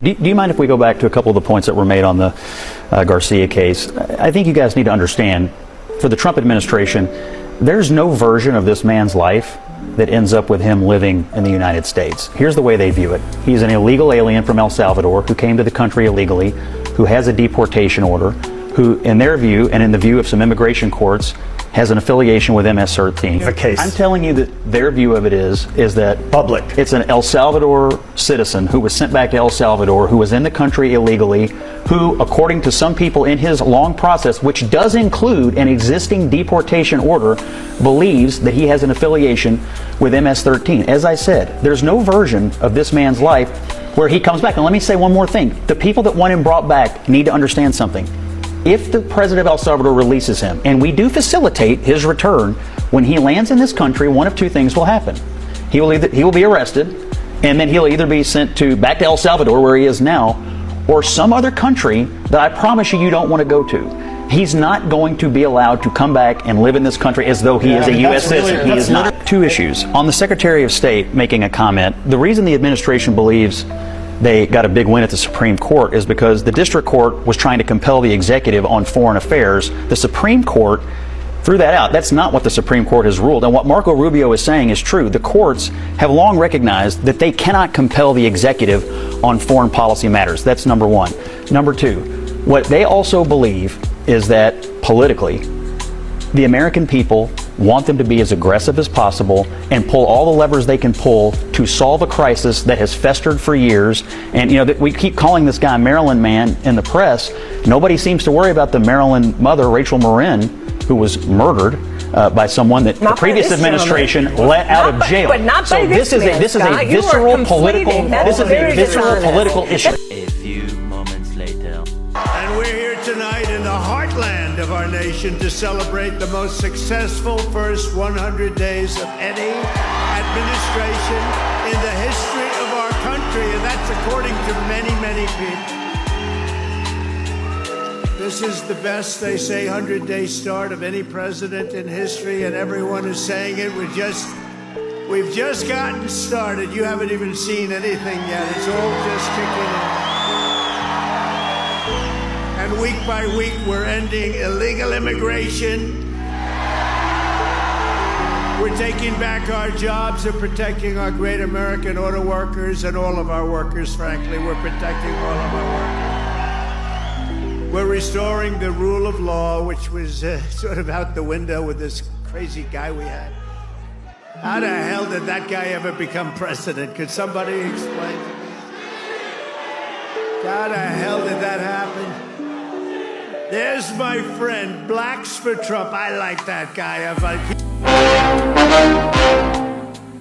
Do you mind if we go back to a couple of the points that were made on the Garcia case? I think you guys need to understand, for the Trump administration, there's no version of this man's life that ends up with him living in the United States. Here's the way they view it. He's an illegal alien from El Salvador who came to the country illegally, who has a deportation order, who, in their view, and in the view of some immigration courts, has an affiliation with MS-13. The case. I'm telling you that their view of it is that public. It's an El Salvador citizen who was sent back to El Salvador, who was in the country illegally, who, according to some people in his long process, which does include an existing deportation order, believes that he has an affiliation with MS-13. As I said, there's no version of this man's life where he comes back. And let me say one more thing. The people that want him brought back need to understand something. If the president of El Salvador releases him, and we do facilitate his return, when he lands in this country, one of two things will happen. He will be arrested, and then he'll either be sent back to El Salvador, where he is now, or some other country that I promise you don't want to go to. He's not going to be allowed to come back and live in this country as though he is a U.S. citizen. He is not. Two issues. On the Secretary of State making a comment, the reason the administration believes they got a big win at the Supreme Court is because the district court was trying to compel the executive on foreign affairs. The Supreme Court threw that out. That's not what the Supreme Court has ruled. And what Marco Rubio is saying is true. The courts have long recognized that they cannot compel the executive on foreign policy matters. That's number one. Number two, what they also believe is that politically, the American people want them to be as aggressive as possible and pull all the levers they can pull to solve a crisis that has festered for years. And, you know, we keep calling this guy Maryland man in the press. Nobody seems to worry about the Maryland mother, Rachel Marin, who was murdered by someone that the previous administration let out of jail. But not by this is a visceral political issue. A few moments later. And we're here tonight in the heartland of our nation to celebrate the most successful first 100 days of any administration in the history of our country, and that's according to many, many people. This is the best, they say, 100-day start of any president in history, and everyone is saying it. We've just gotten started. You haven't even seen anything yet. It's all just kicking in. And week by week, we're ending illegal immigration. We're taking back our jobs and protecting our great American auto workers and all of our workers, frankly. We're protecting all of our workers. We're restoring the rule of law, which was sort of out the window with this crazy guy we had. How the hell did that guy ever become president? Could somebody explain to me? How the hell did that happen? There's my friend, Blacks for Trump. I like that guy.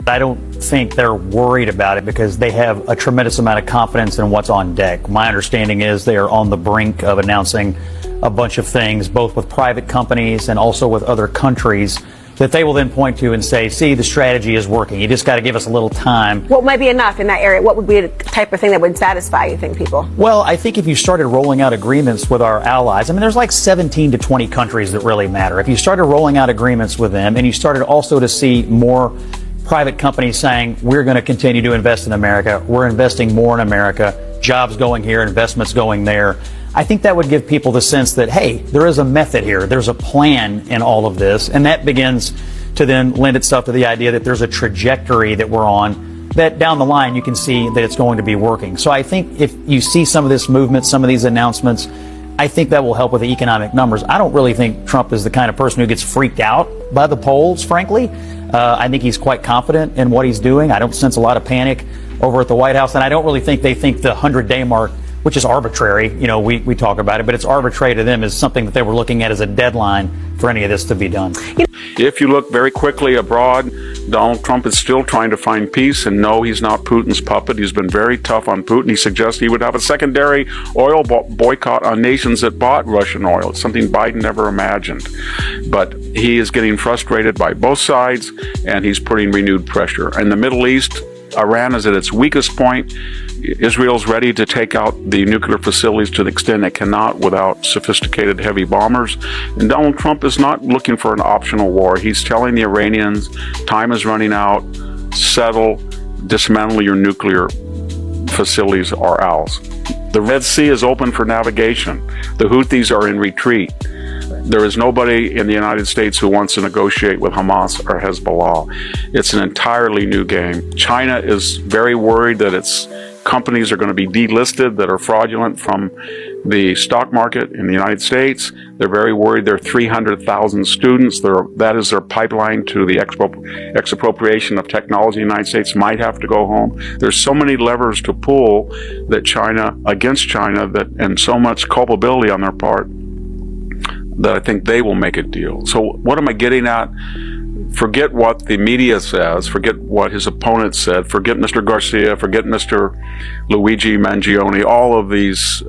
I don't think they're worried about it because they have a tremendous amount of confidence in what's on deck. My understanding is they are on the brink of announcing a bunch of things, both with private companies and also with other countries, that they will then point to and say, see, the strategy is working. You just got to give us a little time. What might be enough in that area? What would be the type of thing that would satisfy, you think, people? Well, I think if you started rolling out agreements with our allies, I mean, there's like 17 to 20 countries that really matter. If you started rolling out agreements with them and you started also to see more private companies saying, we're going to continue to invest in America, we're investing more in America, jobs going here, investments going there, I think that would give people the sense that, hey, there is a method here. There's a plan in all of this. And that begins to then lend itself to the idea that there's a trajectory that we're on, that down the line you can see that it's going to be working. So I think if you see some of this movement, some of these announcements, I think that will help with the economic numbers. I don't really think Trump is the kind of person who gets freaked out by the polls, frankly. I think he's quite confident in what he's doing. I don't sense a lot of panic over at the White House. And I don't really think they think the 100-day mark, which is arbitrary, you know, we talk about it, but it's arbitrary to them as something that they were looking at as a deadline for any of this to be done. If you look very quickly abroad, Donald Trump is still trying to find peace, and no, he's not Putin's puppet. He's been very tough on Putin. He suggests he would have a secondary oil boycott on nations that bought Russian oil. It's something Biden never imagined. But he is getting frustrated by both sides, and he's putting renewed pressure. In the Middle East, Iran is at its weakest point. Israel's ready to take out the nuclear facilities to the extent it cannot without sophisticated heavy bombers. And Donald Trump is not looking for an optional war. He's telling the Iranians, time is running out, settle, dismantle your nuclear facilities are ours. The Red Sea is open for navigation. The Houthis are in retreat. There is nobody in the United States who wants to negotiate with Hamas or Hezbollah. It's an entirely new game. China is very worried that its companies are going to be delisted that are fraudulent from the stock market in the United States. They're very worried there are 300,000 students. That is their pipeline to the expropriation of technology in the United States might have to go home. There's so many levers to pull that against China, and so much culpability on their part that I think they will make a deal. So what am I getting at? Forget what the media says, forget what his opponents said, forget Mr. Garcia, forget Mr. Luigi Mangione, all of these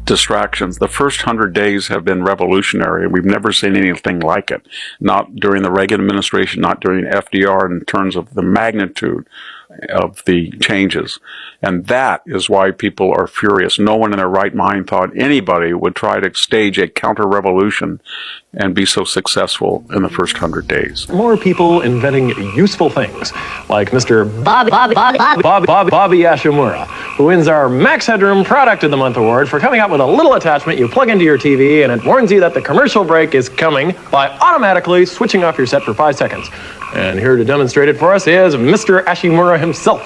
distractions. The first 100 days have been revolutionary. We've never seen anything like it. Not during the Reagan administration, not during FDR, in terms of the magnitude of the changes. And that is why people are furious. No one in their right mind thought anybody would try to stage a counter-revolution and be so successful in the first 100 days. More people inventing useful things, like Mr. Bobby Ashimura, who wins our Max Headroom Product of the Month award for coming up with a little attachment you plug into your TV and it warns you that the commercial break is coming by automatically switching off your set for 5 seconds. And here to demonstrate it for us is Mr. Ashimura himself.